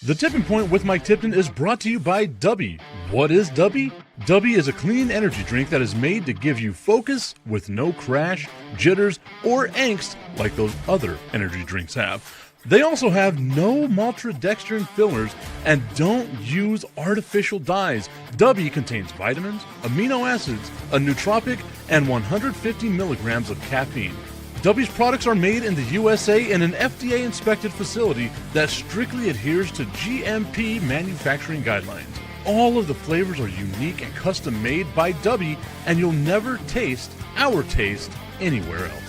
The Tipping Point with Mike Tipton is brought to you by Dubby. What is Dubby? Dubby is a clean energy drink that is made to give you focus with no crash, jitters, or angst like those other energy drinks have. They also have no maltodextrin fillers and don't use artificial dyes. Dubby contains vitamins, amino acids, a nootropic, and 150 milligrams of caffeine. Dubby's products are made in the USA in an FDA-inspected facility that strictly adheres to GMP manufacturing guidelines. All of the flavors are unique and custom-made by Dubby, and you'll never taste our taste anywhere else.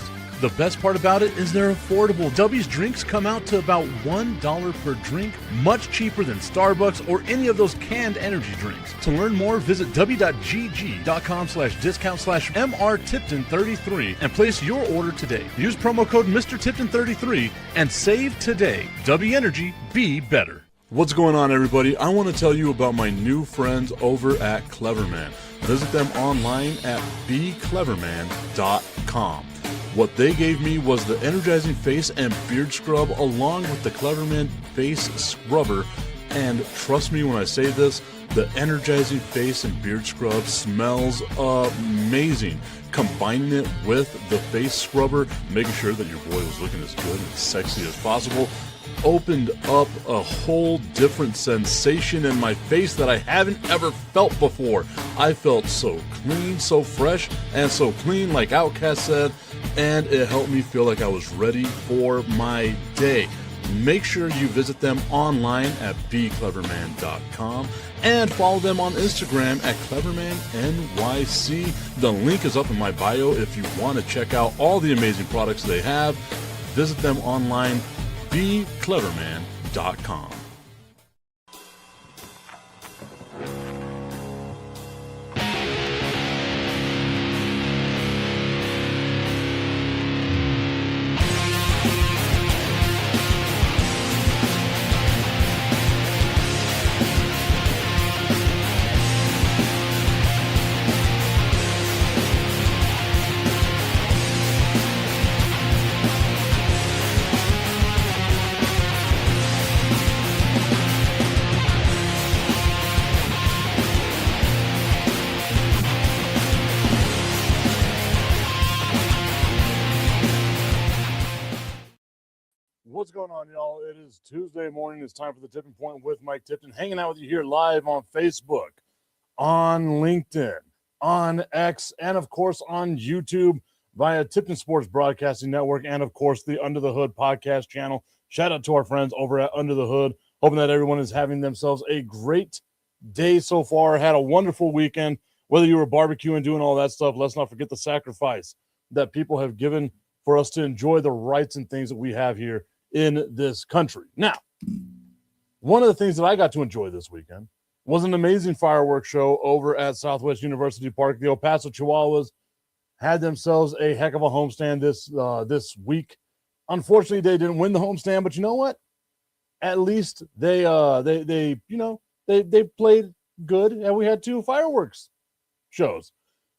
The best part about it is they're affordable. Dubby's drinks come out to about $1 per drink, much cheaper than Starbucks or any of those canned energy drinks. To learn more, visit w.gg.com/discount/MRTipton33 and place your order today. Use promo code MrTipton33 and save today. Dubby Energy, be better. What's going on, everybody? I want to tell you about my new friends over at Cleverman. Visit them online at becleverman.com. What they gave me was the energizing face and beard scrub along with the Cleverman face scrubber. And trust me when I say this, the energizing face and beard scrub smells amazing. Combining it with the face scrubber, making sure that your boy was looking as good and sexy as possible, opened up a whole different sensation in my face that I haven't ever felt before. I felt so clean, so fresh, and so clean, like Outkast said, and it helped me feel like I was ready for my day. Make sure you visit them online at becleverman.com and follow them on Instagram at clevermannyc. The link is up in my bio if you want to check out all the amazing products they have. Visit them online, becleverman.com. What's going on, y'all? It is Tuesday morning. It's time for the Tipping Point with Mike Tipton, hanging out with you here live on Facebook, on LinkedIn, on X, and, of course, on YouTube via Tipton Sports Broadcasting Network and, of course, the Under the Hood podcast channel. Shout out to our friends over at Under the Hood. Hoping that everyone is having themselves a great day so far. Had a wonderful weekend. Whether you were barbecuing, doing all that stuff, let's not forget the sacrifice that people have given for us to enjoy the rights and things that we have here in this country. Now, one of the things that I got to enjoy this weekend was an amazing fireworks show over at Southwest University Park. The El Paso Chihuahuas had themselves a heck of a homestand this week. Unfortunately, they didn't win the homestand, but you know what? At least they played good, and we had two fireworks shows.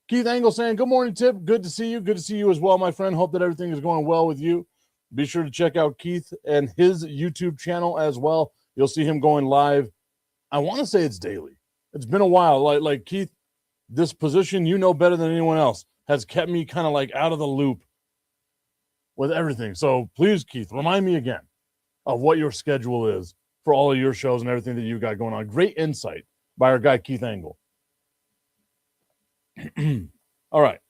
Keith Angle saying, "Good morning, Tip. Good to see you. Good to see you as well, my friend. Hope that everything is going well with you." Be sure to check out Keith and his YouTube channel as well. You'll see him going live. I want to say it's daily. It's been a while. Like Keith, this position, you know better than anyone else, has kept me kind of like out of the loop with everything. So please, Keith, remind me again of what your schedule is for all of your shows and everything that you got going on. Great insight by our guy, Keith Angle. All right.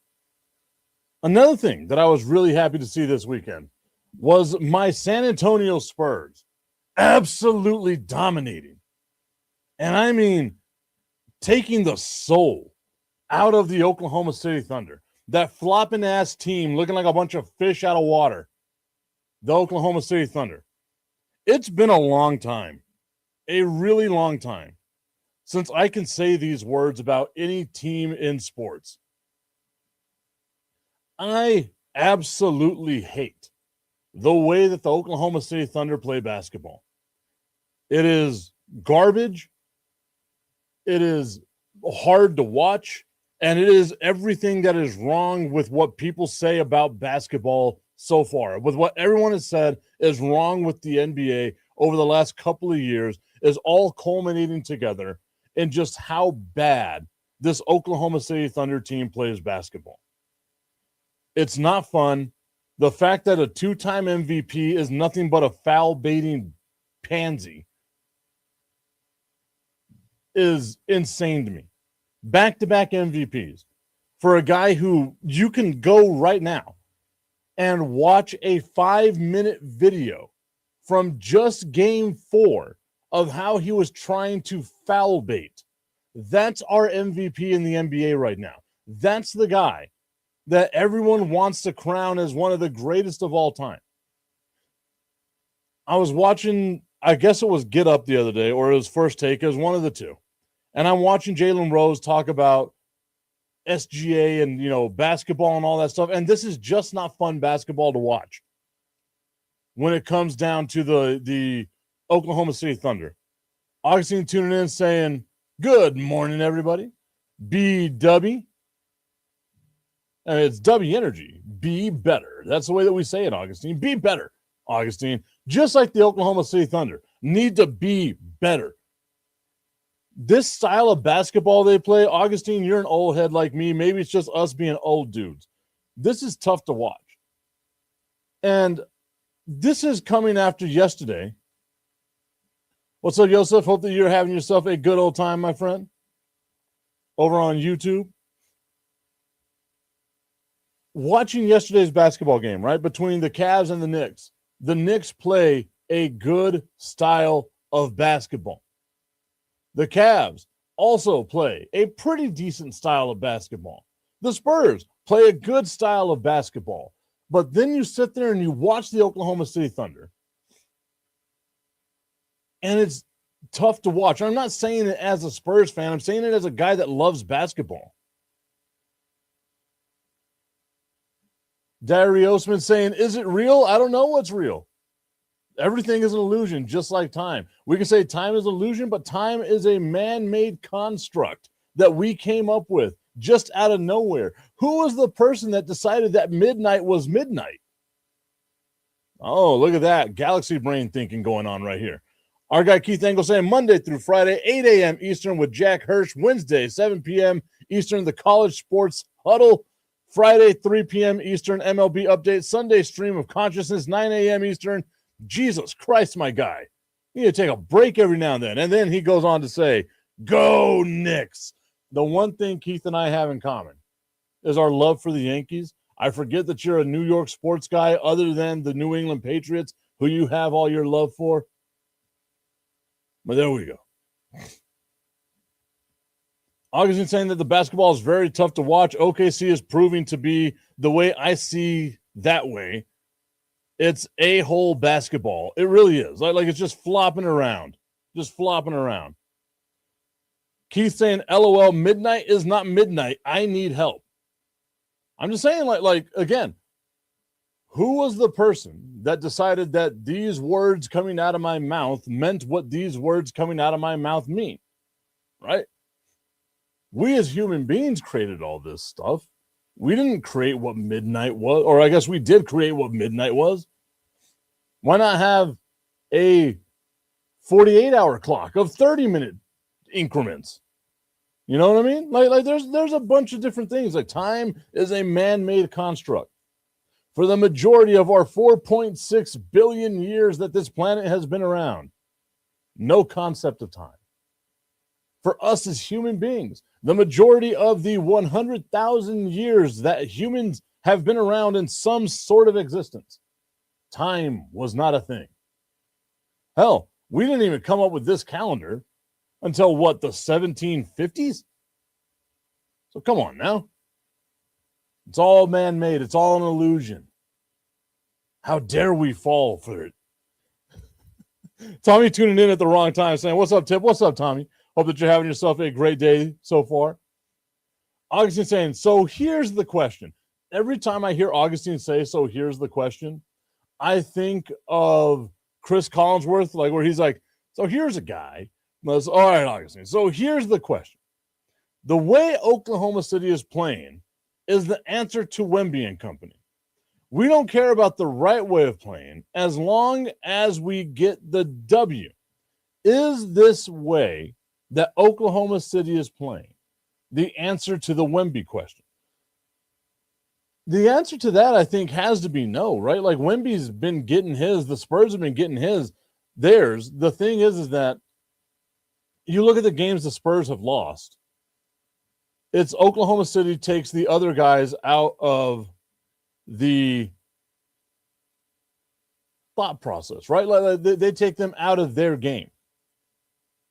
Another thing that I was really happy to see this weekend was my San Antonio Spurs absolutely dominating. And I mean, taking the soul out of the Oklahoma City Thunder. That flopping ass team looking like a bunch of fish out of water. The Oklahoma City Thunder. It's been a long time, a really long time, since I can say these words about any team in sports. I absolutely hate the way that the Oklahoma City Thunder play basketball. It is garbage. It is hard to watch. And it is everything that is wrong with what people say about basketball so far. With what everyone has said is wrong with the NBA over the last couple of years. is all culminating together in just how bad this Oklahoma City Thunder team plays basketball. It's not fun. The fact that a two-time MVP is nothing but a foul-baiting pansy is insane to me. Back-to-back MVPs for a guy who you can go right now and watch a 5-minute video from just game 4 of how he was trying to foul bait. That's our MVP in the NBA right now. That's the guy that everyone wants to crown as one of the greatest of all time. I was watching, I guess it was Get Up the other day, or it was First Take. It was one of the two. And I'm watching Jalen Rose talk about SGA and, basketball and all that stuff. And this is just not fun basketball to watch when it comes down to the Oklahoma City Thunder. Augustine tuning in saying, good morning, everybody. BW. And it's W Energy. Be better. That's the way that we say it, Augustine. Be better, Augustine. Just like the Oklahoma City Thunder need to be better. This style of basketball they play, Augustine, you're an old head like me. Maybe it's just us being old dudes. This is tough to watch. And this is coming after yesterday. What's up, Joseph? Hope that you're having yourself a good old time, my friend. Over on YouTube. Watching yesterday's basketball game, right, between the Cavs and the Knicks. The Knicks play a good style of basketball. The Cavs also play a pretty decent style of basketball. The Spurs play a good style of basketball. But then you sit there and you watch the Oklahoma City Thunder, and it's tough to watch. I'm not saying it as a Spurs fan. I'm saying it as a guy that loves basketball. Diary Osman saying, is it real? I don't know what's real. Everything is an illusion, just like time. We can say time is an illusion, but time is a man-made construct that we came up with just out of nowhere. Who was the person that decided that midnight was midnight? Oh, look at that. Galaxy brain thinking going on right here. Our guy Keith Engel saying Monday through Friday, 8 a.m. Eastern with Jack Hirsch. Wednesday, 7 p.m. Eastern, the College Sports Huddle. Friday, 3 p.m. Eastern, MLB update. Sunday, Stream of Consciousness, 9 a.m. Eastern. Jesus Christ, my guy. You need to take a break every now and then. And then he goes on to say, go Knicks. The one thing Keith and I have in common is our love for the Yankees. I forget that you're a New York sports guy other than the New England Patriots, who you have all your love for. But there we go. Augustine saying that the basketball is very tough to watch. OKC is proving to be the way I see that way. It's a-hole basketball. It really is. Like it's just flopping around. Just flopping around. Keith saying, LOL, midnight is not midnight. I need help. I'm just saying, like again, who was the person that decided that these words coming out of my mouth meant what these words coming out of my mouth mean? Right? We as human beings created all this stuff. We didn't create what midnight was, or I guess we did create what midnight was. Why not have a 48-hour clock of 30-minute increments? You know what I mean? Like there's a bunch of different things. Like time is a man-made construct. For the majority of our 4.6 billion years that this planet has been around, no concept of time. For us as human beings, the majority of the 100,000 years that humans have been around in some sort of existence, time was not a thing. Hell, we didn't even come up with this calendar until what, the 1750s? So come on now. It's all man-made. It's all an illusion. How dare we fall for it? Tommy tuning in at the wrong time saying, what's up, Tip? What's up, Tommy? Hope that you're having yourself a great day so far. Augustine saying, so here's the question. Every time I hear Augustine say, so here's the question, I think of Chris Collinsworth, like where he's like, so here's a guy. All right, Augustine. So here's the question. The way Oklahoma City is playing is the answer to Wemby and company. We don't care about the right way of playing as long as we get the W. Is this way that Oklahoma City is playing the answer to the Wemby question? The answer to that, I think, has to be no, right? Like, Wemby's been getting his. The Spurs have been getting theirs. The thing is that you look at the games the Spurs have lost. It's Oklahoma City takes the other guys out of the thought process, right? Like, they take them out of their game.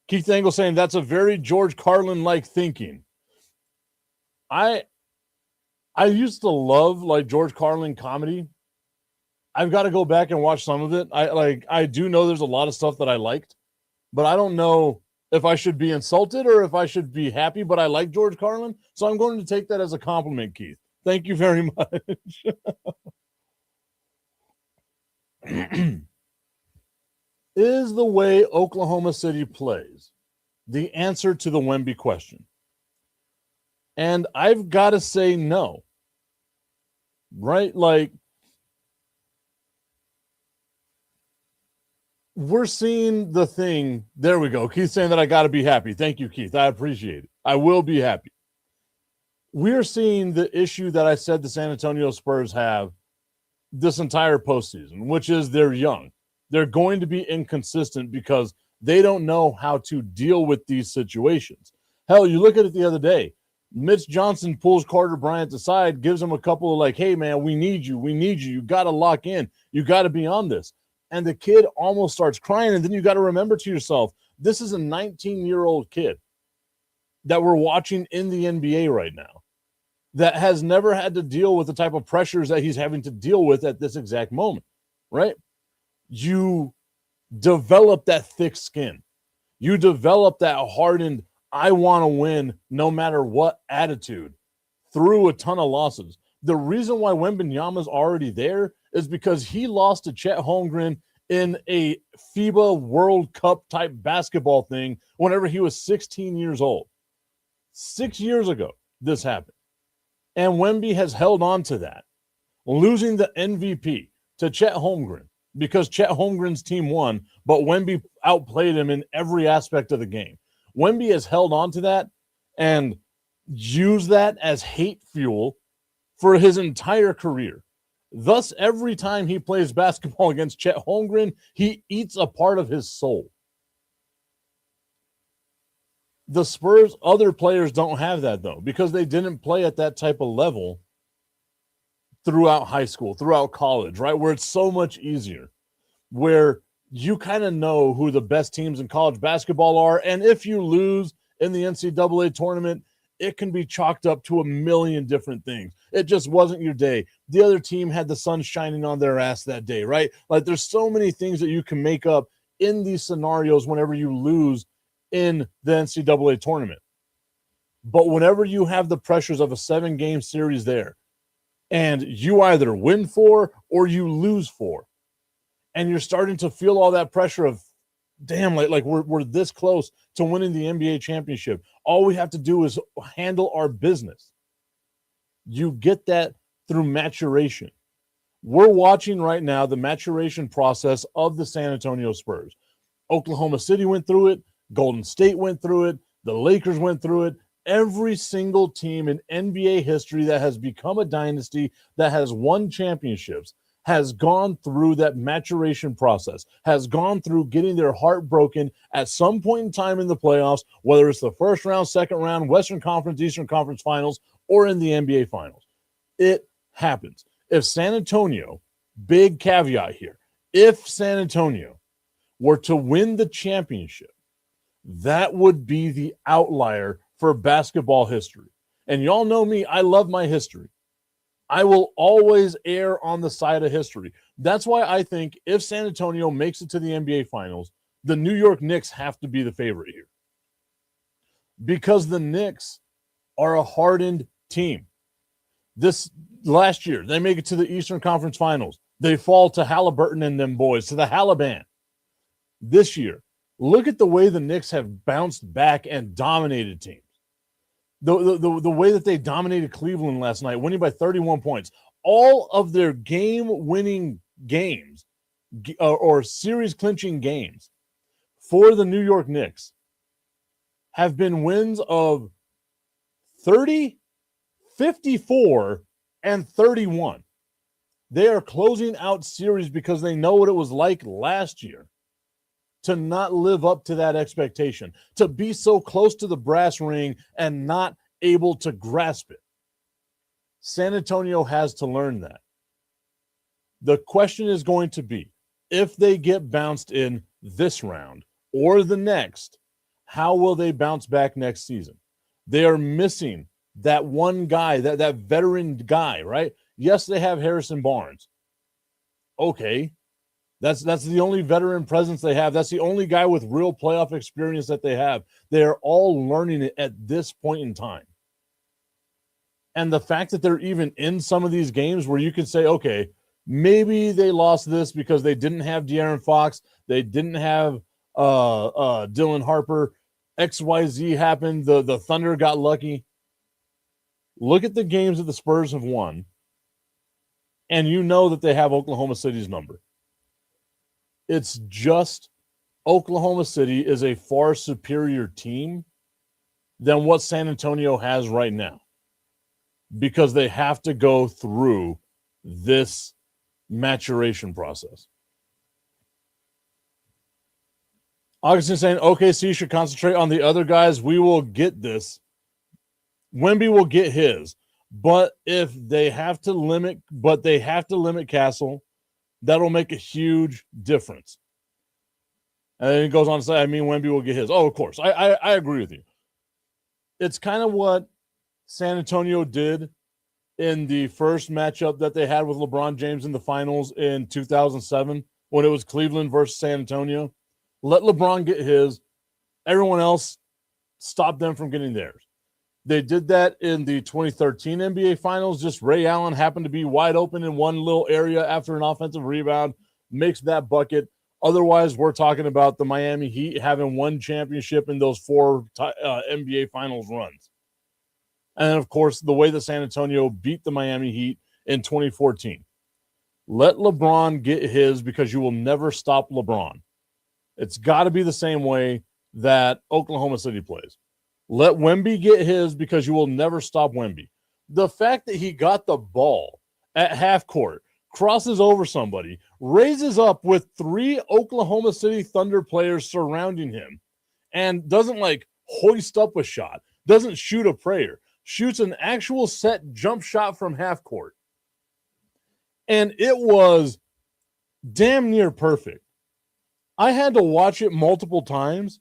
Keith Engel saying that's a very George Carlin-like thinking. I used to love like George Carlin comedy. I've got to go back and watch some of it. I do know there's a lot of stuff that I liked, but I don't know if I should be insulted or if I should be happy, but I like George Carlin, so I'm going to take that as a compliment, Keith. Thank you very much. Is the way Oklahoma City plays the answer to the Wemby question? And I've got to say no. Right? Like, we're seeing the thing. There we go. Keith saying that I got to be happy. Thank you, Keith. I appreciate it. I will be happy. We're seeing the issue that I said the San Antonio Spurs have this entire postseason, which is they're young. They're going to be inconsistent because they don't know how to deal with these situations. Hell, you look at it the other day. Mitch Johnson pulls Carter Bryant aside, gives him a couple of like, hey, man, we need you. We need you. You got to lock in. You got to be on this. And the kid almost starts crying. And then you got to remember to yourself, this is a 19-year-old kid that we're watching in the NBA right now that has never had to deal with the type of pressures that he's having to deal with at this exact moment, right? You develop that thick skin. You develop that hardened, I want to win no matter what attitude through a ton of losses. The reason why Wembanyama's already there is because he lost to Chet Holmgren in a FIBA World Cup type basketball thing whenever he was 16 years old. 6 years ago, this happened. And Wemby has held on to that, losing the MVP to Chet Holmgren because Chet Holmgren's team won, but Wemby outplayed him in every aspect of the game. Wemby has held on to that and used that as hate fuel for his entire career. Thus, every time he plays basketball against Chet Holmgren, he eats a part of his soul. The Spurs, other players don't have that, though, because they didn't play at that type of level throughout high school, throughout college, right, where it's so much easier, where you kind of know who the best teams in college basketball are, and if you lose in the NCAA tournament, it can be chalked up to a million different things. It just wasn't your day. The other team had the sun shining on their ass that day, right? Like, there's so many things that you can make up in these scenarios whenever you lose in the NCAA tournament. But whenever you have the pressures of a 7-game series there, and you either win 4 or you lose 4, and you're starting to feel all that pressure of, damn, like we're this close to winning the NBA championship. All we have to do is handle our business. You get that through maturation. We're watching right now the maturation process of the San Antonio Spurs. Oklahoma City went through it. Golden State went through it. The Lakers went through it. Every single team in NBA history that has become a dynasty, that has won championships, has gone through that maturation process, has gone through getting their heart broken at some point in time in the playoffs, whether it's the first round, second round, Western Conference, Eastern Conference Finals, or in the NBA Finals. It happens. If San Antonio, big caveat here, if San Antonio were to win the championship, that would be the outlier for basketball history. And y'all know me, I love my history. I will always err on the side of history. That's why I think if San Antonio makes it to the NBA Finals, the New York Knicks have to be the favorite here. Because the Knicks are a hardened team. This last year, they make it to the Eastern Conference Finals. They fall to Halliburton and them boys, to the Halliban. This year, look at the way the Knicks have bounced back and dominated teams. The way that they dominated Cleveland last night, winning by 31 points. All of their game-winning games or series-clinching games for the New York Knicks have been wins of 30, 54, and 31. They are closing out series because they know what it was like last year to not live up to that expectation, to be so close to the brass ring and not able to grasp it. San Antonio has to learn that. The question is going to be, if they get bounced in this round or the next, how will they bounce back next season? They are missing that one guy, that veteran guy, right? Yes, they have Harrison Barnes. Okay. That's the only veteran presence they have. That's the only guy with real playoff experience that they have. They're all learning it at this point in time. And the fact that they're even in some of these games where you can say, okay, maybe they lost this because they didn't have De'Aaron Fox, they didn't have Dylan Harper, XYZ happened, the Thunder got lucky. Look at the games that the Spurs have won, and you know that they have Oklahoma City's number. It's just Oklahoma City is a far superior team than what San Antonio has right now, because they have to go through this maturation process. Augustine saying OKC should concentrate on the other guys. We will get this. Wemby will get his. But if they have to limit, Castle, that'll make a huge difference. And then he goes on to say, Wemby will get his. Oh, of course. I agree with you. It's kind of what San Antonio did in the first matchup that they had with LeBron James in the finals in 2007 when it was Cleveland versus San Antonio. Let LeBron get his. Everyone else, stop them from getting theirs. They did that in the 2013 NBA Finals. Just Ray Allen happened to be wide open in one little area after an offensive rebound, makes that bucket. Otherwise, we're talking about the Miami Heat having one championship in those four NBA Finals runs. And, of course, the way that San Antonio beat the Miami Heat in 2014. Let LeBron get his because you will never stop LeBron. It's got to be the same way that Oklahoma City plays. Let Wemby get his because you will never stop Wemby. The fact that he got the ball at half court, crosses over somebody, raises up with 3 Oklahoma City Thunder players surrounding him, and doesn't hoist up a shot, doesn't shoot a prayer, shoots an actual set jump shot from half court. And it was damn near perfect. I had to watch it multiple times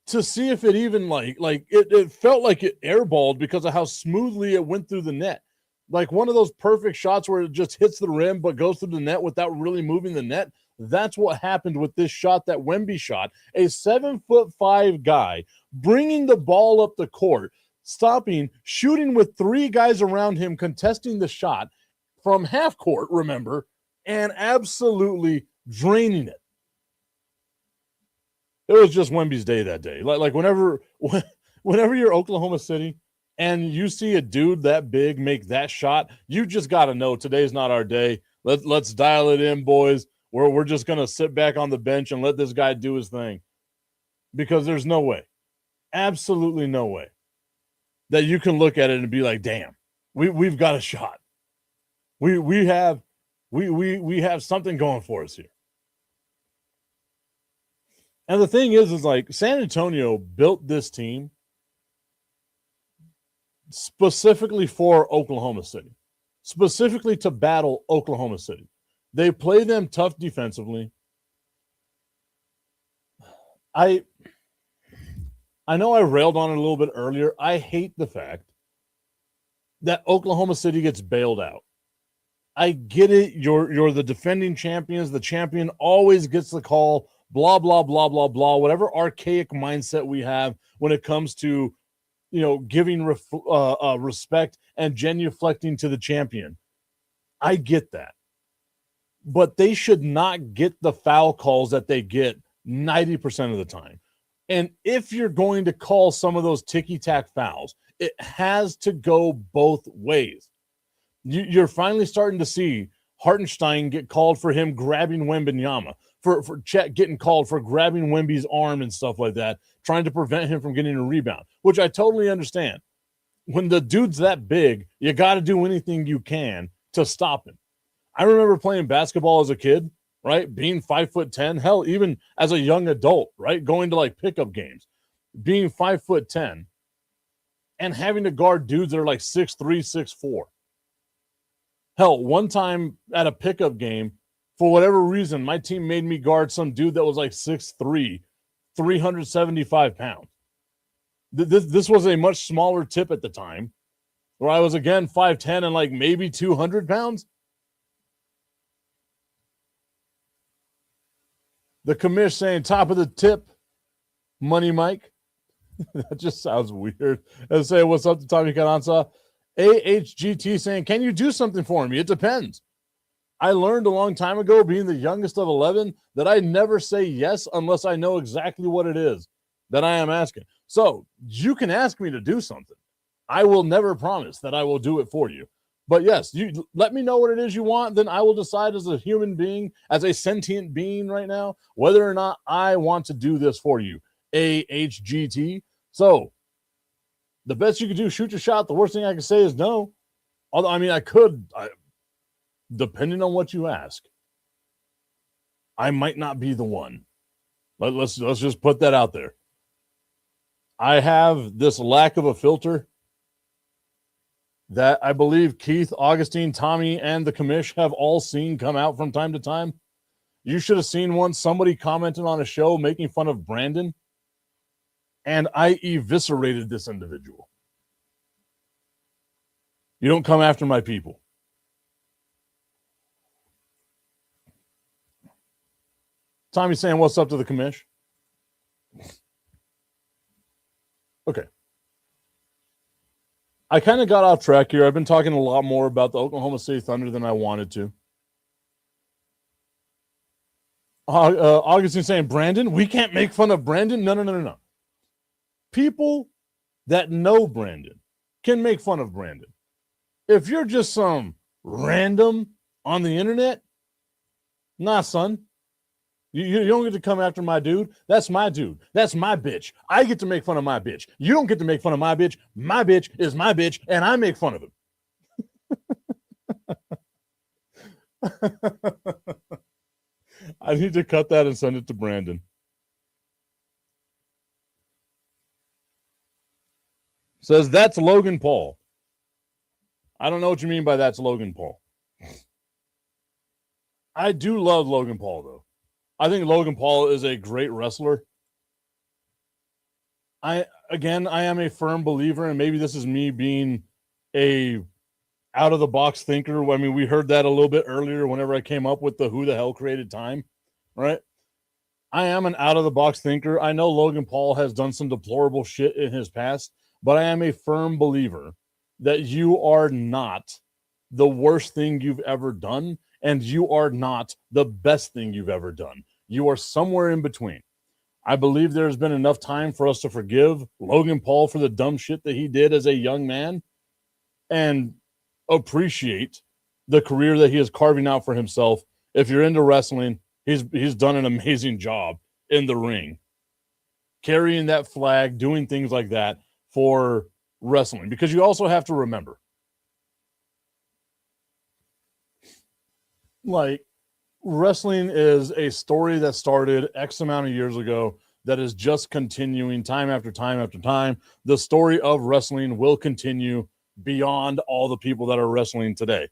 to see if it even it felt like it airballed because of how smoothly it went through the net. Like one of those perfect shots where it just hits the rim but goes through the net without really moving the net. That's what happened with this shot that Wemby shot. A 7'5" guy bringing the ball up the court, stopping, shooting with 3 guys around him, contesting the shot from half court, remember, and absolutely draining it. It was just Wemby's day that day. Whenever you're Oklahoma City and you see a dude that big make that shot, you just got to know today's not our day. Let's dial it in, boys. We're just going to sit back on the bench and let this guy do his thing. Because there's no way, absolutely no way, that you can look at it and be like, damn, we've got a shot. We have something going for us here. And the thing is San Antonio built this team specifically for Oklahoma City, specifically to battle Oklahoma City. They play them tough defensively. I know I railed on it a little bit earlier. I hate the fact that Oklahoma City gets bailed out. I get it. You're the defending champions. The champion always gets the call. Blah, blah, blah, blah, blah, whatever archaic mindset we have when it comes to, giving respect and genuflecting to the champion. I get that. But they should not get the foul calls that they get 90% of the time. And if you're going to call some of those ticky-tack fouls, it has to go both ways. You're finally starting to see Hartenstein get called for him grabbing Wembanyama. for Chet getting called for grabbing Wemby's arm and stuff like that, trying to prevent him from getting a rebound, which I totally understand. When the dude's that big, you got to do anything you can to stop him. I remember playing basketball as a kid, right? Being 5'10", hell, even as a young adult, right? Going to like pickup games, being 5'10", and having to guard dudes that are like 6'3", 6'4". Hell, one time at a pickup game, for whatever reason, my team made me guard some dude that was like 6'3", 375 pounds. This was a much smaller tip at the time, where I was, again, 5'10" and like maybe 200 pounds. The commish saying top of the tip, Money Mike. That just sounds weird. And say, what's up to Tommy Carranza? AHGT saying, can you do something for me? It depends. I learned a long time ago, being the youngest of 11, that I never say yes unless I know exactly what it is that I am asking. So you can ask me to do something. I will never promise that I will do it for you. But yes, you let me know what it is you want, then I will decide as a human being, as a sentient being right now, whether or not I want to do this for you. AHGT. So the best you can do, shoot your shot. The worst thing I can say is no. Although, I mean, depending on what you ask, I might not be the one. Let's just put that out there. I have this lack of a filter that I believe Keith, Augustine, Tommy, and the commish have all seen come out from time to time. You should have seen one. Somebody commented on a show making fun of Brandon, and I eviscerated this individual. You don't come after my people. Tommy's saying, what's up to the commish? Okay. I kind of got off track here. I've been talking a lot more about the Oklahoma City Thunder than I wanted to. Augustine saying, Brandon? We can't make fun of Brandon? No. People that know Brandon can make fun of Brandon. If you're just some random on the internet, nah, son. You don't get to come after my dude. That's my dude. That's my bitch. I get to make fun of my bitch. You don't get to make fun of my bitch. My bitch is my bitch, and I make fun of him. I need to cut that and send it to Brandon. Says, that's Logan Paul. I don't know what you mean by that's Logan Paul. I do love Logan Paul, though. I think Logan Paul is a great wrestler. I am a firm believer, and maybe this is me being a out-of-the-box thinker. I mean, we heard that a little bit earlier whenever I came up with the who the hell created time, right? I am an out-of-the-box thinker. I know Logan Paul has done some deplorable shit in his past, but I am a firm believer that you are not the worst thing you've ever done, and you are not the best thing you've ever done. You are somewhere in between. I believe there's been enough time for us to forgive Logan Paul for the dumb shit that he did as a young man and appreciate the career that he is carving out for himself. If you're into wrestling, he's done an amazing job in the ring, carrying that flag, doing things like that for wrestling. Because you also have to remember, like, wrestling is a story that started X amount of years ago that is just continuing time after time after time. The story of wrestling will continue beyond all the people that are wrestling today.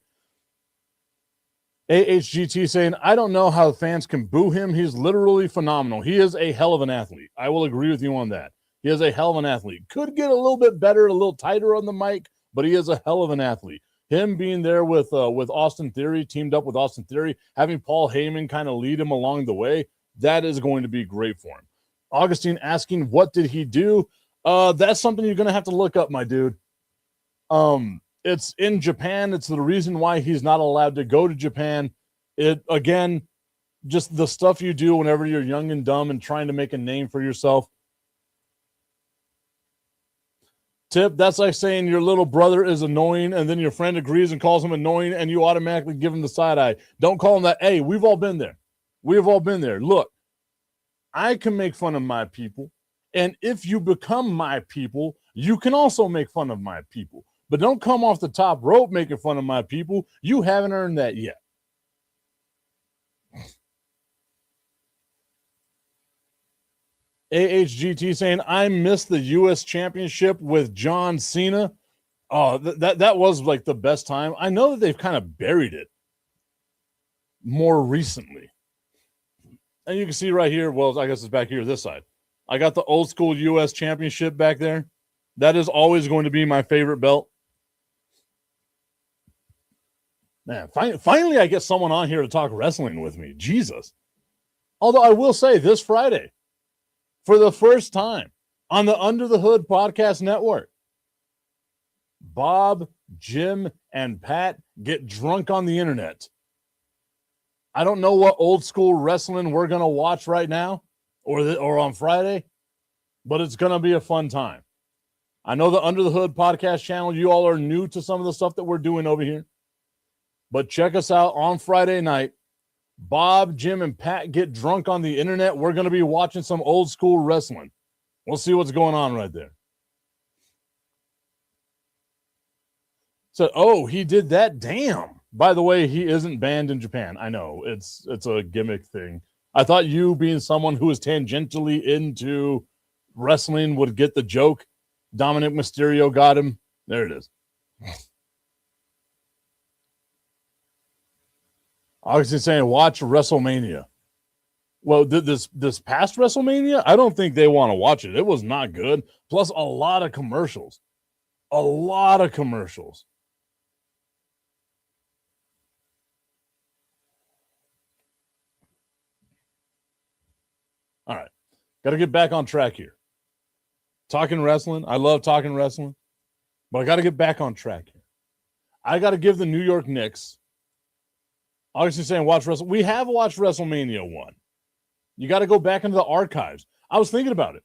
AHGT saying, I don't know how fans can boo him. He's literally phenomenal. He is a hell of an athlete. I will agree with you on that. He is a hell of an athlete. Could get a little bit better, a little tighter on the mic, but he is a hell of an athlete. Him being there with Austin Theory, teamed up with Austin Theory, having Paul Heyman kind of lead him along the way, that is going to be great for him. Augustine asking, what did he do? That's something you're going to have to look up, my dude. It's in Japan. It's the reason why he's not allowed to go to Japan. It, again, just the stuff you do whenever you're young and dumb and trying to make a name for yourself. Tip, that's like saying your little brother is annoying and then your friend agrees and calls him annoying and you automatically give him the side eye. Don't call him that. Hey, we've all been there. We have all been there. Look, I can make fun of my people. And if you become my people, you can also make fun of my people. But don't come off the top rope making fun of my people. You haven't earned that yet. AHGT saying, I missed the U.S. Championship with John Cena. Oh, that was like the best time. I know that they've kind of buried it more recently. And you can see right here, well, I guess it's back here, this side. I got the old school U.S. Championship back there. That is always going to be my favorite belt. Man, finally I get someone on here to talk wrestling with me. Jesus. Although I will say this Friday, for the first time on the Under the Hood Podcast Network, Bob, Jim, and Pat get drunk on the internet. I don't know what old school wrestling we're going to watch right now or on Friday, but it's going to be a fun time. I know the Under the Hood podcast channel, you all are new to some of the stuff that we're doing over here, but check us out on Friday night. Bob, Jim, and Pat get drunk on the internet. We're going to be watching some old school wrestling. We'll see what's going on right there. So, oh, he did that? Damn. By the way, he isn't banned in Japan. I know. It's a gimmick thing. I thought you, being someone who is tangentially into wrestling, would get the joke. Dominic Mysterio got him. There it is. Obviously saying, watch WrestleMania. Well, this past WrestleMania, I don't think they want to watch it. It was not good. Plus, a lot of commercials. A lot of commercials. All right. Got to get back on track here. Talking wrestling. I love talking wrestling. But I got to get back on track here. I got to give the New York Knicks, obviously saying watch wrestling. We have watched WrestleMania 1. You got to go back into the archives. I was thinking about it.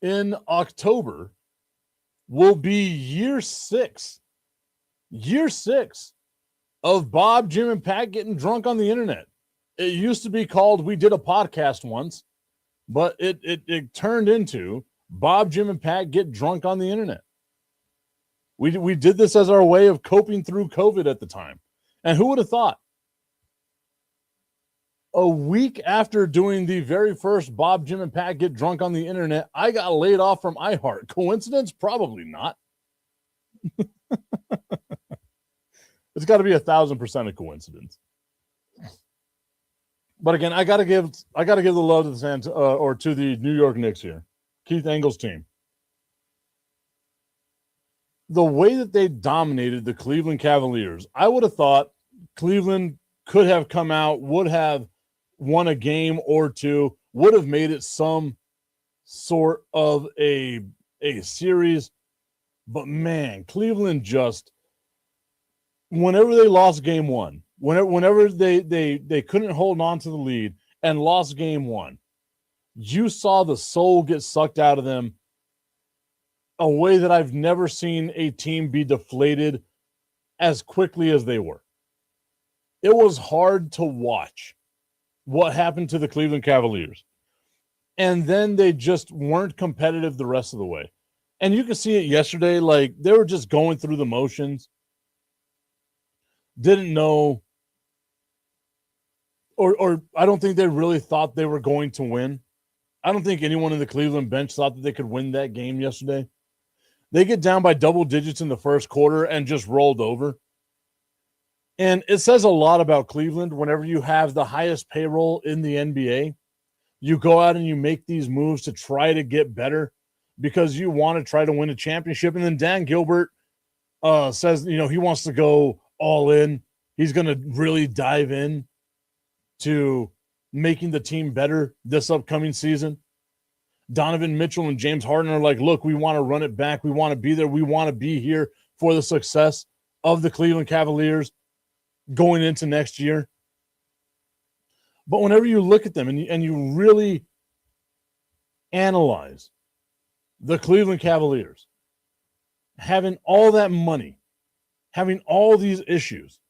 In October will be year 6. Year 6 of Bob, Jim, and Pat getting drunk on the internet. It used to be called We Did a Podcast Once, but it turned into Bob, Jim, and Pat get drunk on the internet. We did this as our way of coping through COVID at the time. And who would have thought? A week after doing the very first Bob, Jim, and Pat get drunk on the internet, I got laid off from iHeart. Coincidence? Probably not. It's got to be 1,000% a coincidence. But again, I gotta give the love to the to the New York Knicks here, Keith Engel's team. The way that they dominated the Cleveland Cavaliers, I would have thought Cleveland could have come out, would have won a game or two, would have made it some sort of a series. But man, Cleveland just, whenever they lost game 1, whenever they couldn't hold on to the lead and lost game 1, you saw the soul get sucked out of them a way that I've never seen a team be deflated as quickly as they were. It was hard to watch what happened to the Cleveland Cavaliers. And then they just weren't competitive the rest of the way. And you can see it yesterday, like they were just going through the motions. Didn't know, or I don't think they really thought they were going to win. I don't think anyone in the Cleveland bench thought that they could win that game yesterday. They get down by double digits in the first quarter and just rolled over. And it says a lot about Cleveland whenever you have the highest payroll in the NBA. You go out and you make these moves to try to get better because you want to try to win a championship. And then Dan Gilbert says, he wants to go all in. He's going to really dive in to making the team better this upcoming season. Donovan Mitchell and James Harden are like, look, we want to run it back. We want to be there. We want to be here for the success of the Cleveland Cavaliers going into next year. But whenever you look at them and you really analyze the Cleveland Cavaliers, having all that money, having all these issues,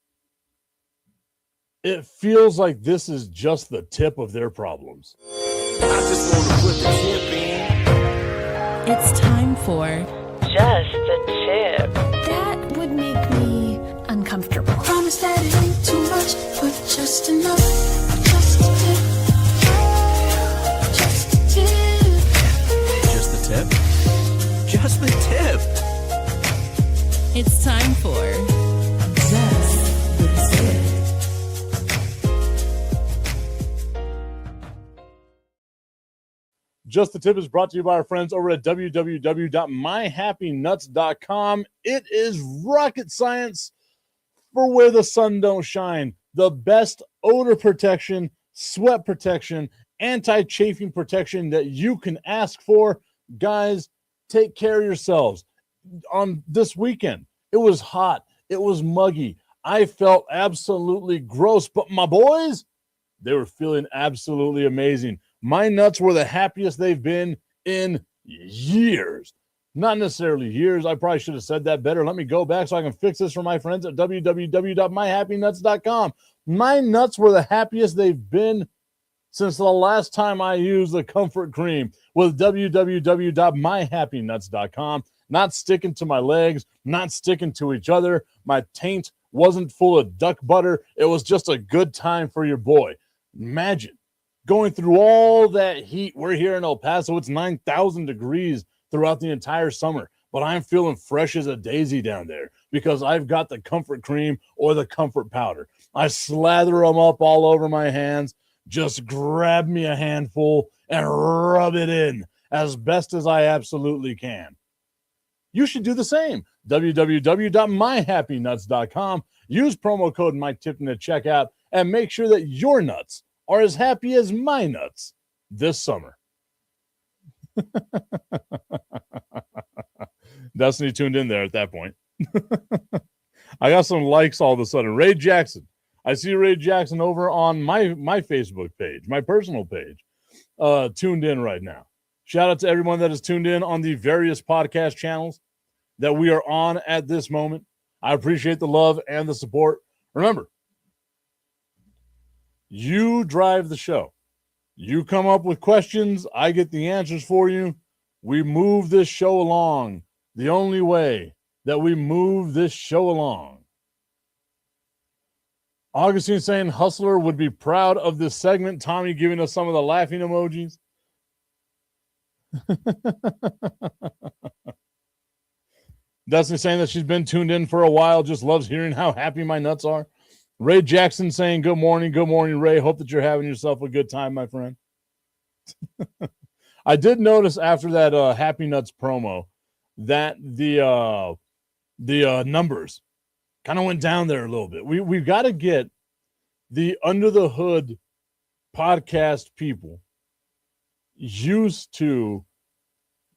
It feels like this is just the tip of their problems. I just want to put the tip in. It's time for Just the Tip. That would make me uncomfortable. Promise that it ain't too much, but just enough. Just a tip. Just a tip. Just the tip. Just the tip. It's time for Just the Tip. Just the Tip is brought to you by our friends over at www.myhappynuts.com. It is rocket science for where the sun don't shine. The best odor protection, sweat protection, anti-chafing protection that you can ask for. Guys, take care of yourselves. On this weekend, it was hot. It was muggy. I felt absolutely gross, but my boys, they were feeling absolutely amazing. My nuts were the happiest they've been in years. Not necessarily years. I probably should have said that better. Let me go back so I can fix this for my friends at www.myhappynuts.com. My nuts were the happiest they've been since the last time I used the comfort cream with www.myhappynuts.com. Not sticking to my legs, not sticking to each other. My taint wasn't full of duck butter. It was just a good time for your boy. Imagine going through all that heat. We're here in El Paso. It's 9,000 degrees throughout the entire summer, but I'm feeling fresh as a daisy down there because I've got the comfort cream or the comfort powder. I slather them up all over my hands, just grab me a handful and rub it in as best as I absolutely can. You should do the same. www.myhappynuts.com. Use promo code MikeTipton at checkout and make sure that your nuts are as happy as my nuts this summer. Destiny tuned in there at that point. I got some likes all of a sudden. Ray Jackson. I see Ray Jackson over on my Facebook page, my personal page, tuned in right now. Shout out to everyone that is tuned in on the various podcast channels that we are on at this moment. I appreciate the love and the support. Remember, you drive the show. You come up with questions. I get the answers for you. We move this show along the only way that we move this show along. Augustine saying Hustler would be proud of this segment. Tommy giving us some of the laughing emojis. Destiny saying that she's been tuned in for a while, just loves hearing how happy my nuts are. Ray Jackson saying, good morning, Ray. Hope that you're having yourself a good time, my friend. I did notice after that Happy Nuts promo that the numbers kind of went down there a little bit. We've got to get the Under the Hood podcast people used to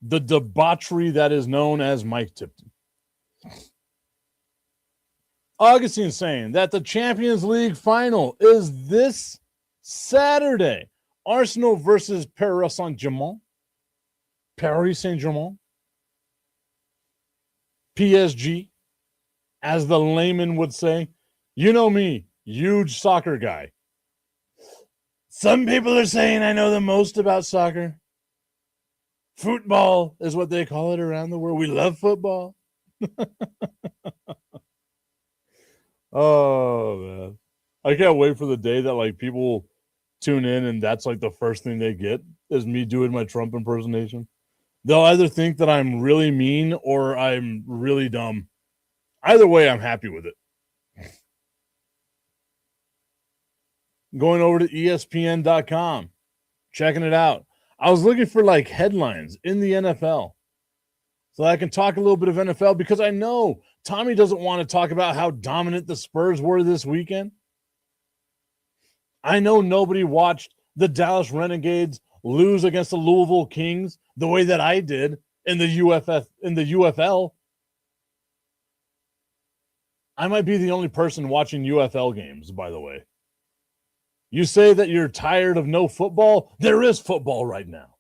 the debauchery that is known as Mike Tipton. Augustine saying that the Champions League final is this Saturday. Arsenal versus Paris Saint-Germain. PSG, as the layman would say. You know me, huge soccer guy. Some people are saying I know the most about soccer. Football is what they call it around the world. We love football. Oh, man. I can't wait for the day that, like, people tune in and that's, like, the first thing they get is me doing my Trump impersonation. They'll either think that I'm really mean or I'm really dumb. Either way, I'm happy with it. Going over to ESPN.com, checking it out. I was looking for, like, headlines in the NFL so I can talk a little bit of NFL because I know Tommy doesn't want to talk about how dominant the Spurs were this weekend. I know nobody watched the Dallas Renegades lose against the Louisville Kings the way that I did in the UFL. I might be the only person watching UFL games, by the way. You say that you're tired of no football? There is football right now.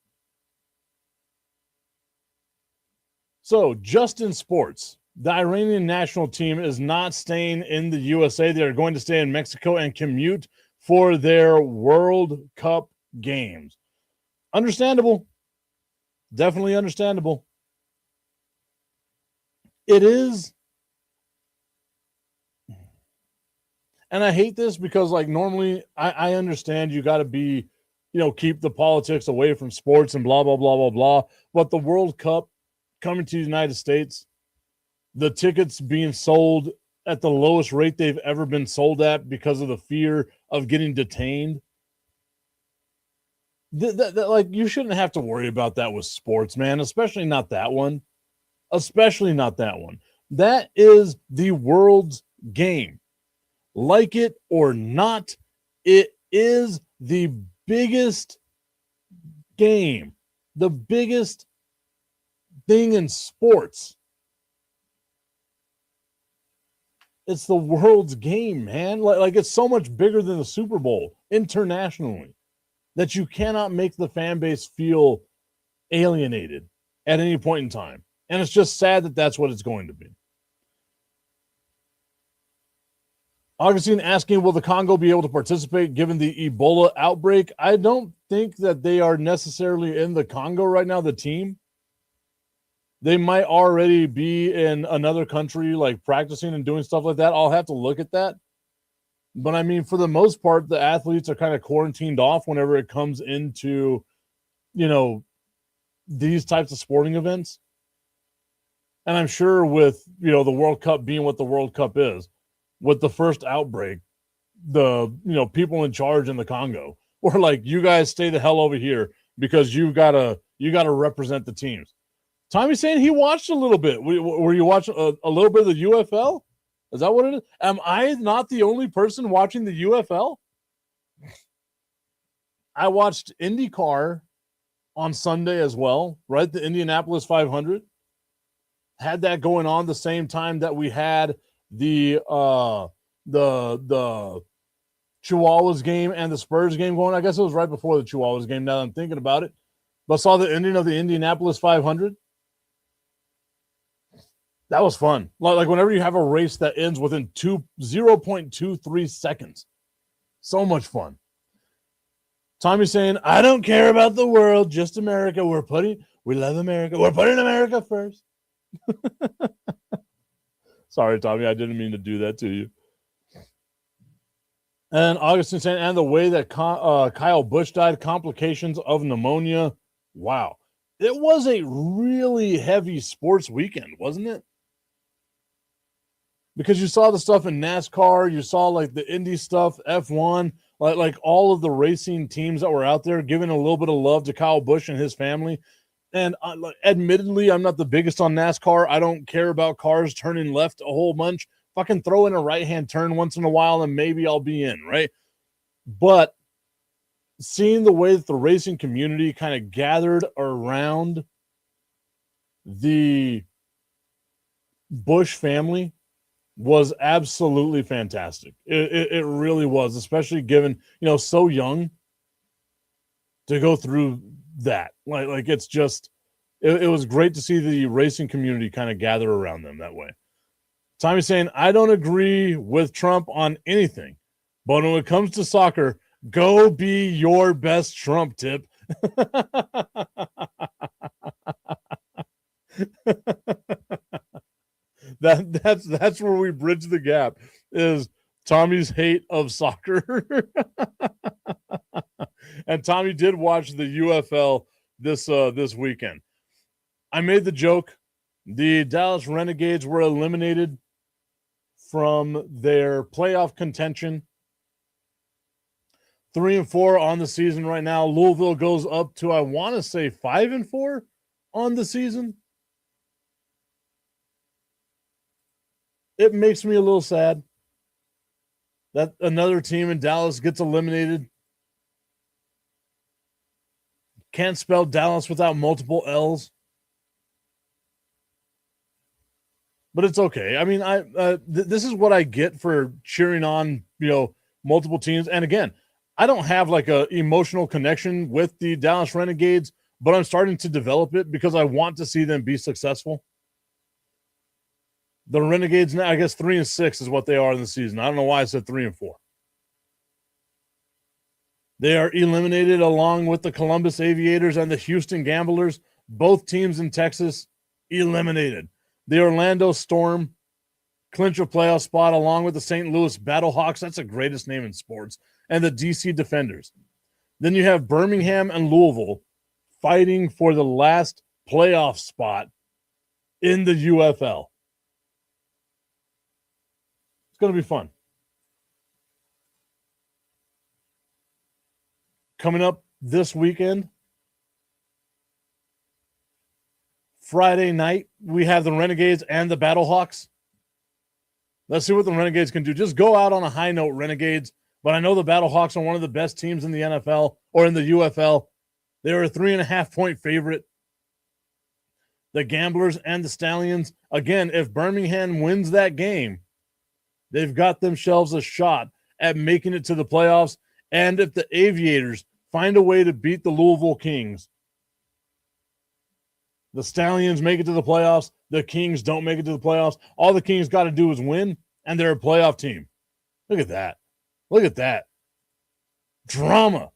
So, just in sports, The Iranian national team is not staying in the USA. They are going to stay in Mexico and commute for their World Cup games. Understandable. Definitely understandable. It is. And I hate this because, like, normally I understand you got to be, keep the politics away from sports and blah, blah, blah, blah, blah. But the World Cup coming to the United States, the tickets being sold at the lowest rate they've ever been sold at because of the fear of getting detained. Like, you shouldn't have to worry about that with sports, man, especially not that one. Especially not that one. That is the world's game. Like it or not, it is the biggest game, the biggest thing in sports. It's the world's game, man. Like it's so much bigger than the Super Bowl internationally that you cannot make the fan base feel alienated at any point in time. And it's just sad that that's what it's going to be. Augustine asking, will the Congo be able to participate given the Ebola outbreak? I don't think that they are necessarily in the Congo right now, the team. They might already be in another country, like practicing and doing stuff like that. I'll have to look at that. But I mean, for the most part, the athletes are kind of quarantined off whenever it comes into, these types of sporting events. And I'm sure with, the World Cup being what the World Cup is, with the first outbreak, the, people in charge in the Congo were like, you guys stay the hell over here because you gotta represent the teams. Tommy's saying he watched a little bit. Were you watching a little bit of the UFL? Is that what it is? Am I not the only person watching the UFL? I watched IndyCar on Sunday as well, right? The Indianapolis 500. Had that going on the same time that we had the Chihuahuas game and the Spurs game going. I guess it was right before the Chihuahuas game, now that I'm thinking about it. But saw the ending of the Indianapolis 500. That was fun. Like whenever you have a race that ends within 0.23 seconds. So much fun. Tommy's saying, I don't care about the world, just America. We love America. We're putting America first. Sorry, Tommy, I didn't mean to do that to you. And Augustine saying, and the way that Kyle Busch died, complications of pneumonia. Wow. It was a really heavy sports weekend, wasn't it? Because you saw the stuff in NASCAR, you saw like the Indy stuff, F1, like all of the racing teams that were out there giving a little bit of love to Kyle Busch and his family. And admittedly, I'm not the biggest on NASCAR. I don't care about cars turning left a whole bunch. Fucking throw in a right-hand turn once in a while and maybe I'll be in, right? But seeing the way that the racing community kind of gathered around the Busch family was absolutely fantastic. It really was, especially given, so young to go through that. Like it's just, it was great to see the racing community kind of gather around them that way. Tommy's saying, I don't agree with Trump on anything, but when it comes to soccer, go be your best Trump, Tip. That's where we bridge the gap, is Tommy's hate of soccer. And Tommy did watch the UFL this weekend. I made the joke. The Dallas Renegades were eliminated from their playoff contention. 3-4 on the season right now. Louisville goes up to, I want to say, 5-4 on the season. It makes me a little sad that another team in Dallas gets eliminated. Can't spell Dallas without multiple L's. But it's okay. I mean, this is what I get for cheering on, multiple teams. And again, I don't have like a emotional connection with the Dallas Renegades, but I'm starting to develop it because I want to see them be successful. The Renegades now, I guess 3-6 is what they are in the season. I don't know why I said 3-4. They are eliminated along with the Columbus Aviators and the Houston Gamblers. Both teams in Texas eliminated. The Orlando Storm clinch a playoff spot along with the St. Louis Battlehawks. That's the greatest name in sports. And the DC Defenders. Then you have Birmingham and Louisville fighting for the last playoff spot in the UFL. It's going to be fun. Coming up this weekend, Friday night, we have the Renegades and the Battlehawks. Let's see what the Renegades can do. Just go out on a high note, Renegades. But I know the Battlehawks are one of the best teams in the NFL or in the UFL. They are a 3.5-point favorite. The Gamblers and the Stallions. Again, if Birmingham wins that game, they've got themselves a shot at making it to the playoffs. And if the Aviators find a way to beat the Louisville Kings, the Stallions make it to the playoffs, the Kings don't make it to the playoffs. All the Kings got to do is win, and they're a playoff team. Look at that. Look at that. Drama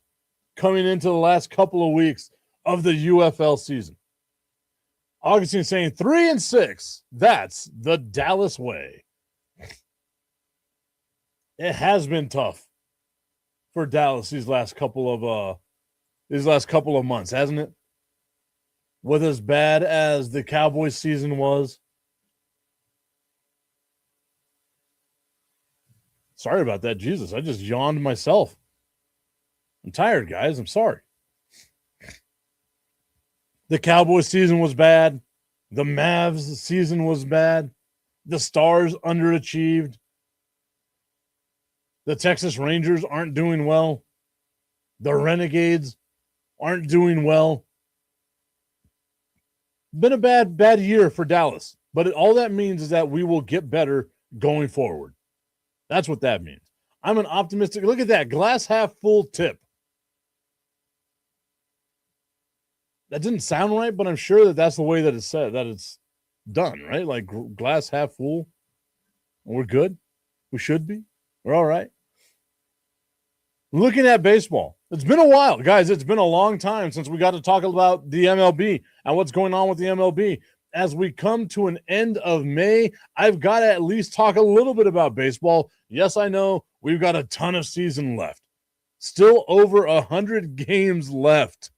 coming into the last couple of weeks of the UFL season. Augustine saying 3-6. That's the Dallas way. It has been tough for Dallas these last couple of months, hasn't it? With as bad as the Cowboys season was. Sorry about that. Jesus, I just yawned myself. I'm tired, guys. I'm sorry. The Cowboys season was bad. The Mavs season was bad. The Stars underachieved. The Texas Rangers aren't doing well. The Renegades aren't doing well. Been a bad year for Dallas. But all that means is that we will get better going forward. That's what that means. I'm an optimistic. Look at that. Glass half full tip. That didn't sound right, but I'm sure that that's the way that it's said, that it's done, right? Like glass half full. We're good. We should be. We're all right. Looking at baseball. It's been a while, guys. It's been a long time since we got to talk about the MLB and what's going on with the MLB. As we come to an end of May, I've got to at least talk a little bit about baseball. Yes, I know we've got a ton of season left. Still over 100 games left.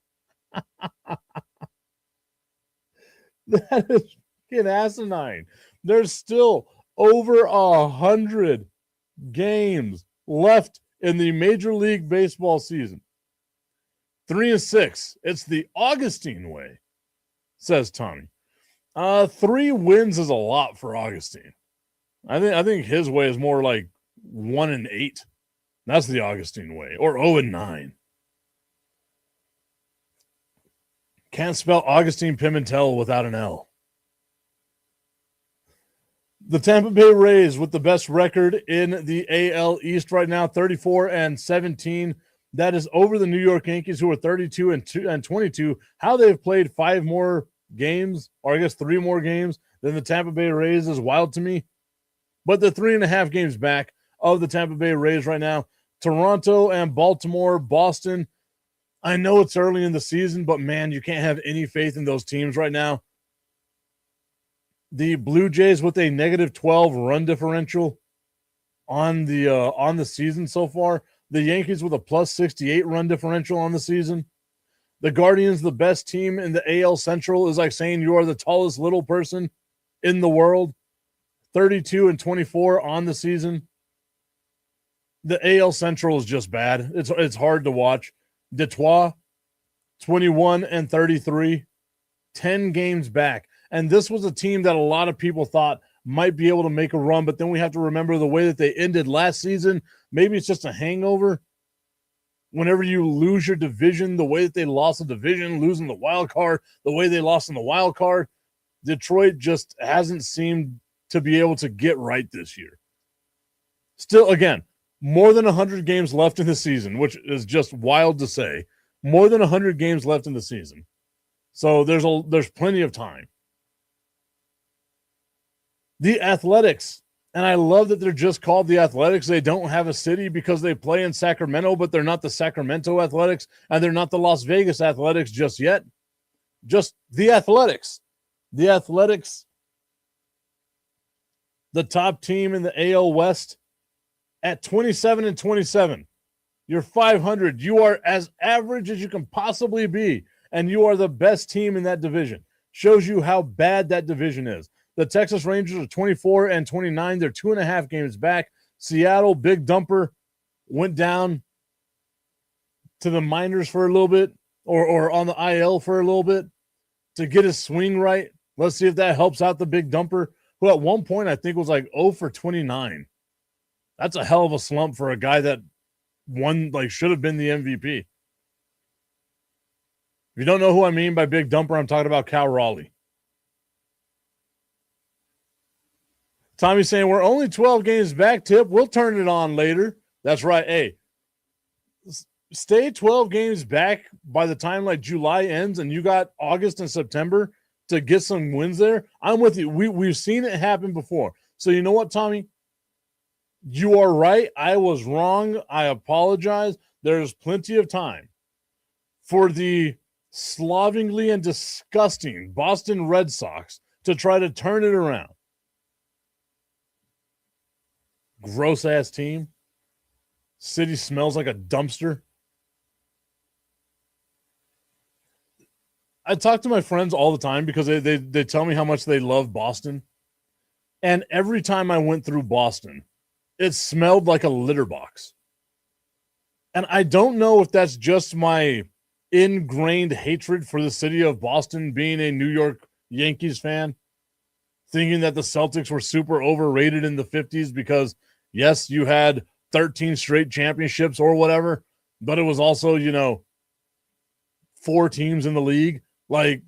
That is fucking asinine. There's still over 100 games left in the Major League Baseball season. 3-6. It's the Augustine way, says Tommy. 3 wins is a lot for Augustine. I think his way is more like 1-8. That's the Augustine way, or 0-9. Can't spell Augustine Pimentel without an L. The Tampa Bay Rays with the best record in the AL East right now, 34-17. That is over the New York Yankees, who are 32-22. How they've played 5 more games, or I guess 3 more games than the Tampa Bay Rays is wild to me. But they're 3.5 games back of the Tampa Bay Rays right now. Toronto and Baltimore, Boston. I know it's early in the season, but man, you can't have any faith in those teams right now. The Blue Jays with a -12 run differential on the season so far. The Yankees with a +68 run differential on the season. The Guardians, the best team in the AL Central, is like saying you are the tallest little person in the world. 32-24 on the season. The AL Central is just bad. It's hard to watch. Detroit, 21-33, 10 games back. And this was a team that a lot of people thought might be able to make a run, but then we have to remember the way that they ended last season. Maybe it's just a hangover. Whenever you lose your division, the way that they lost the division, losing the wild card, the way they lost in the wild card, Detroit just hasn't seemed to be able to get right this year. Still, again, more than 100 games left in the season, which is just wild to say. More than 100 games left in the season. So there's plenty of time. The Athletics. And I love that they're just called the Athletics. They don't have a city because they play in Sacramento, but they're not the Sacramento Athletics, and they're not the Las Vegas Athletics just yet. Just the Athletics. The Athletics, the top team in the AL West at 27-27. You're 500. You are as average as you can possibly be, and you are the best team in that division. Shows you how bad that division is. The Texas Rangers are 24-29. They're 2.5 games back. Seattle, big dumper, went down to the minors for a little bit or on the IL for a little bit to get his swing right. Let's see if that helps out the big dumper, who at one point I think was like 0 for 29. That's a hell of a slump for a guy that won, like should have been the MVP. If you don't know who I mean by big dumper, I'm talking about Cal Raleigh. Tommy's saying we're only 12 games back, Tip. We'll turn it on later. That's right. Hey, stay 12 games back by the time like July ends and you got August and September to get some wins there. I'm with you. We've seen it happen before. So you know what, Tommy? You are right. I was wrong. I apologize. There's plenty of time for the slovenly and disgusting Boston Red Sox to try to turn it around. Gross ass team. City smells like a dumpster. I talk to my friends all the time because they tell me how much they love Boston. And every time I went through Boston, it smelled like a litter box. And I don't know if that's just my ingrained hatred for the city of Boston, being a New York Yankees fan, thinking that the Celtics were super overrated in the 50s because, yes, you had 13 straight championships or whatever, but it was also, 4 teams in the league. Like,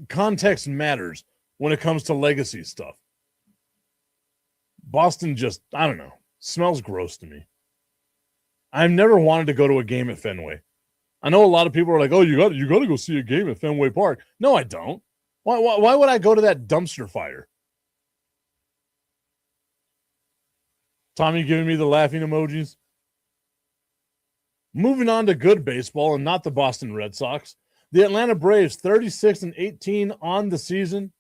context matters when it comes to legacy stuff. Boston just, I don't know, smells gross to me. I've never wanted to go to a game at Fenway. I know a lot of people are like, oh, you got to go see a game at Fenway Park. No, I don't. Why would I go to that dumpster fire? Tommy giving me the laughing emojis. Moving on to good baseball and not the Boston Red Sox. The Atlanta Braves, 36-18 on the season,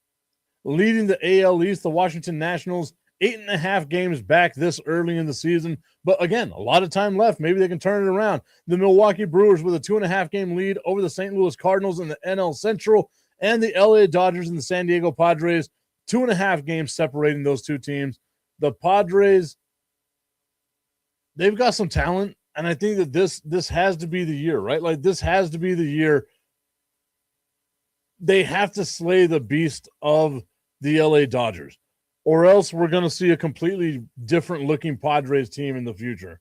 leading the AL East. The Washington Nationals, 8.5 games back this early in the season. But again, a lot of time left. Maybe they can turn it around. The Milwaukee Brewers with a 2.5 game lead over the St. Louis Cardinals in the NL Central, and the LA Dodgers and the San Diego Padres, 2.5 games separating those two teams. The Padres, they've got some talent, and I think that this has to be the year, right? Like, this has to be the year. They have to slay the beast of the LA Dodgers, or else we're going to see a completely different looking Padres team in the future.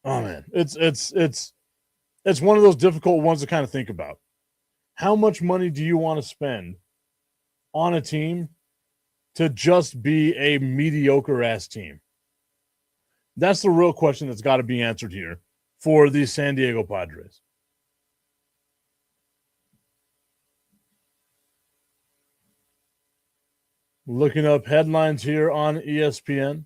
Oh man, it's one of those difficult ones to kind of think about. How much money do you want to spend on a team to just be a mediocre ass team? That's the real question that's got to be answered here for the San Diego Padres. Looking up headlines here on ESPN.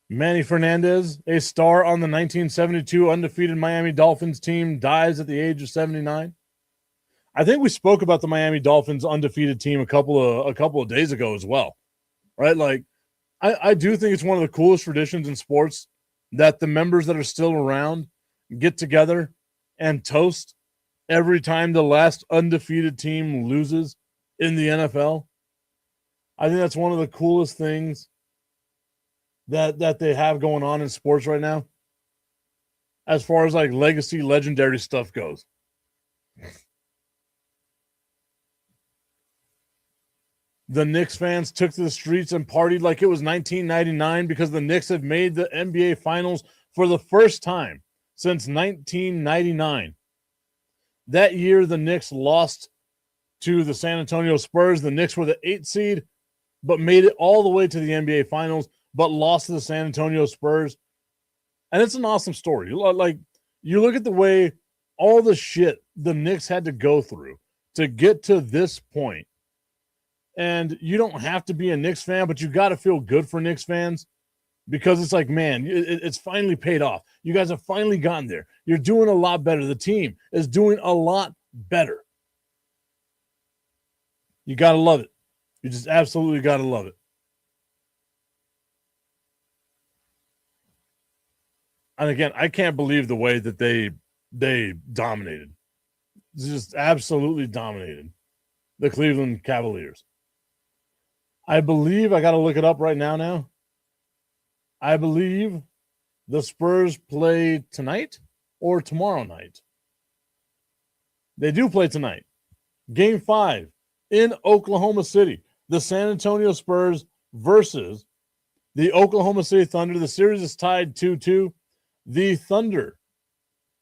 Manny Fernandez, a star on the 1972 undefeated Miami Dolphins team, dies at the age of 79. I think we spoke about the Miami Dolphins undefeated team a couple of days ago as well, right? Like, I do think it's one of the coolest traditions in sports that the members that are still around get together and toast every time the last undefeated team loses in the NFL. I think that's one of the coolest things that they have going on in sports right now, as far as like legacy, legendary stuff goes. The Knicks fans took to the streets and partied like it was 1999 because the Knicks have made the NBA Finals for the first time since 1999. That year, the Knicks lost to the San Antonio Spurs. The Knicks were the 8th seed, but made it all the way to the NBA Finals, but lost to the San Antonio Spurs. And it's an awesome story. Like, you look at the way all the shit the Knicks had to go through to get to this point. And you don't have to be a Knicks fan, but you got to feel good for Knicks fans because it's like, man, it's finally paid off. You guys have finally gotten there. You're doing a lot better. The team is doing a lot better. You got to love it. You just absolutely got to love it. And again, I can't believe the way that they dominated. Just absolutely dominated the Cleveland Cavaliers. I believe, I got to look it up right now. I believe the Spurs play tonight or tomorrow night. They do play tonight. Game 5 in Oklahoma City. The San Antonio Spurs versus the Oklahoma City Thunder. The series is tied 2-2. The Thunder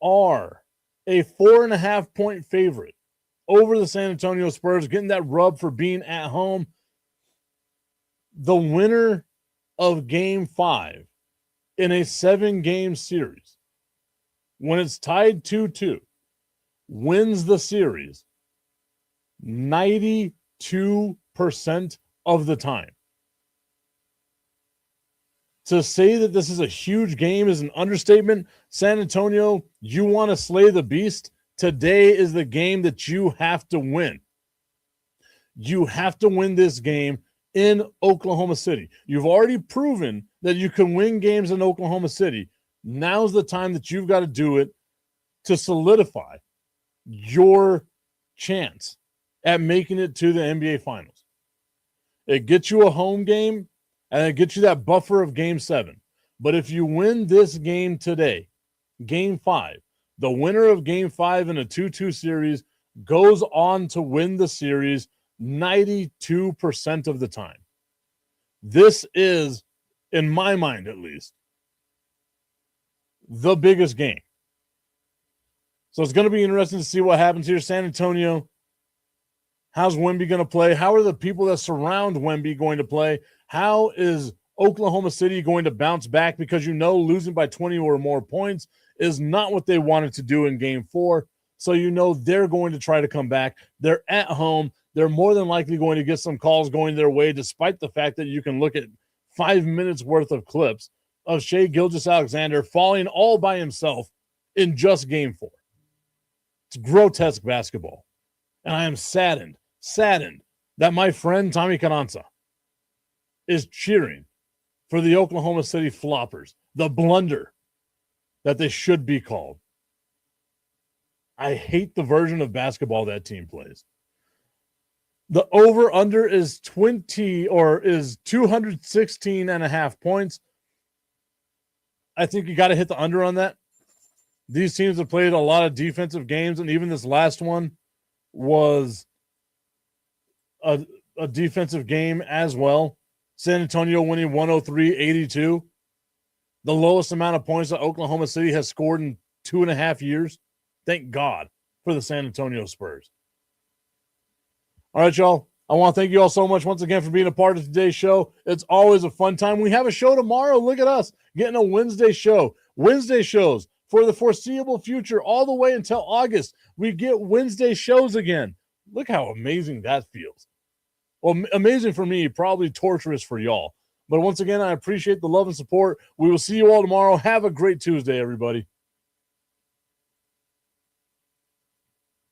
are a 4.5-point favorite over the San Antonio Spurs, getting that rub for being at home. The winner of Game 5 in a 7-game series, when it's tied 2-2, wins the series 92% of the time. To say that this is a huge game is an understatement. San Antonio, you want to slay the beast? Today is the game that you have to win. You have to win this game in Oklahoma City. You've already proven that you can win games in Oklahoma City. Now's the time that you've got to do it to solidify your chance at making it to the NBA Finals. It gets you a home game, and it gets you that buffer of Game 7. But if you win this game today, Game 5, the winner of Game 5 in a 2-2 series goes on to win the series 92% of the time. This is, in my mind at least, the biggest game. So it's going to be interesting to see what happens here. San Antonio, how's Wemby going to play? How are the people that surround Wemby going to play? How is Oklahoma City going to bounce back? Because you know losing by 20 or more points is not what they wanted to do in Game 4. So you know they're going to try to come back. They're at home. They're more than likely going to get some calls going their way, despite the fact that you can look at 5 minutes worth of clips of Shai Gilgeous-Alexander falling all by himself in just Game 4. It's grotesque basketball. And I am saddened that my friend Tommy Cananza is cheering for the Oklahoma City Floppers, the blunder that they should be called. I hate the version of basketball that team plays. The over-under is 216 and a half points. I think you got to hit the under on that. These teams have played a lot of defensive games, and even this last one was a defensive game as well. San Antonio winning 103-82. The lowest amount of points that Oklahoma City has scored in 2.5 years. Thank God for the San Antonio Spurs. All right, y'all. I want to thank you all so much once again for being a part of today's show. It's always a fun time. We have a show tomorrow. Look at us getting a Wednesday show. Wednesday shows for the foreseeable future all the way until August. We get Wednesday shows again. Look how amazing that feels. Well, amazing for me, probably torturous for y'all. But once again, I appreciate the love and support. We will see you all tomorrow. Have a great Tuesday, everybody.